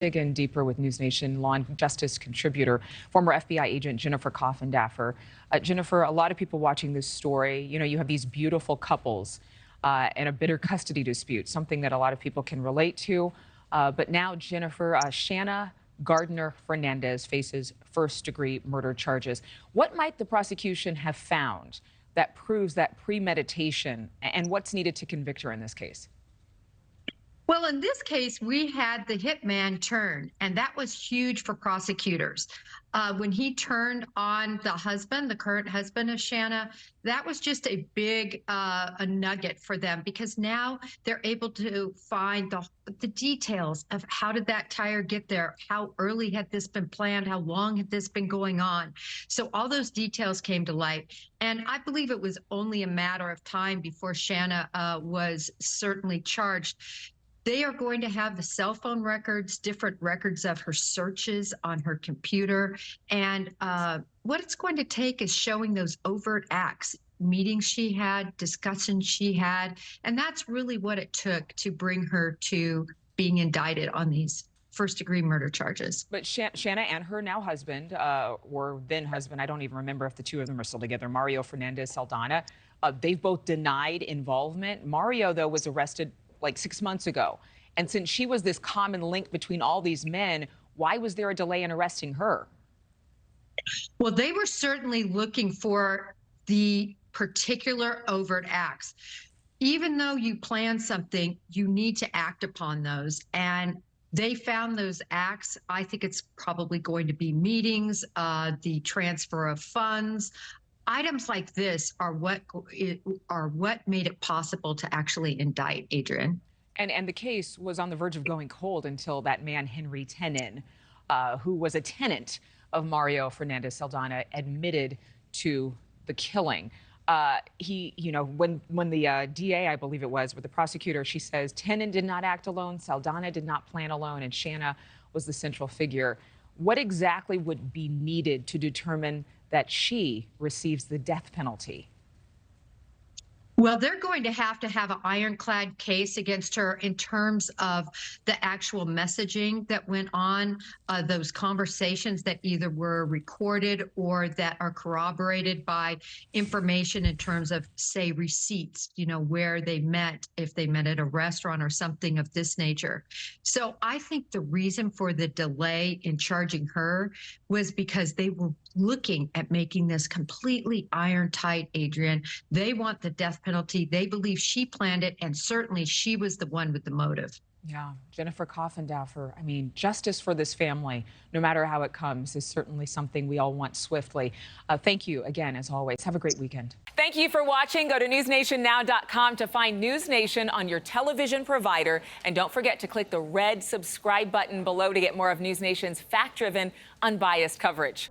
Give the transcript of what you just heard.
Dig in deeper with NewsNation law and justice contributor, former FBI agent Jennifer Coffindaffer. Jennifer, a lot of people watching this story, you have these beautiful couples and a bitter custody dispute, something that a lot of people can relate to. But now Jennifer, Shanna Gardner-Fernandez faces first-degree murder charges. What might the prosecution have found that proves that premeditation, and what's needed to convict her in this case? Well, in this case, we had the hitman turn, and that was huge for prosecutors. When he turned on the husband, the current husband of Shanna, that was just a big a nugget for them, because now they're able to find the details of how did that tire get there? How early had this been planned? How long had this been going on? So all those details came to light. And I believe it was only a matter of time before Shanna was certainly charged. They are going to have the cell phone records, different records of her searches on her computer. And what it's going to take is showing those overt acts, meetings she had, discussions she had. And that's really what it took to bring her to being indicted on these first-degree murder charges. But Shanna and her now husband, or then husband, I don't even remember if the two of them are still together, Mario Fernandez Saldana, they've both denied involvement. Mario, though, was arrested like 6 months ago. And since she was this common link between all these men, why was there a delay in arresting her? Well, they were certainly looking for the particular overt acts. Even though you plan something, you need to act upon those. And they found those acts. I think it's probably going to be meetings, the transfer of funds. Items like this are what made it possible to actually indict Adrienne. And the case was on the verge of going cold until that man, Henry Tenon, who was a tenant of Mario Fernandez Saldana, admitted to the killing. When the DA, I believe it was, with the prosecutor, she says Tenon did not act alone, Saldana did not plan alone, and Shanna was the central figure. What exactly would be needed to determine that she receives the death penalty? Well, they're going to have an ironclad case against her in terms of the actual messaging that went on, those conversations that either were recorded or that are corroborated by information in terms of, say, receipts, where they met, if they met at a restaurant or something of this nature. So I think the reason for the delay in charging her was because they were looking at making this completely iron tight, Adrienne. They want the death penalty. They believe she planned it, and certainly she was the one with the motive. Yeah, Jennifer Coffindaffer, I mean, justice for this family, no matter how it comes, is certainly something we all want swiftly. Thank you again, as always. Have a great weekend. Thank you for watching. Go to newsnationnow.com to find NewsNation on your television provider. And don't forget to click the red subscribe button below to get more of NewsNation's fact-driven, unbiased coverage.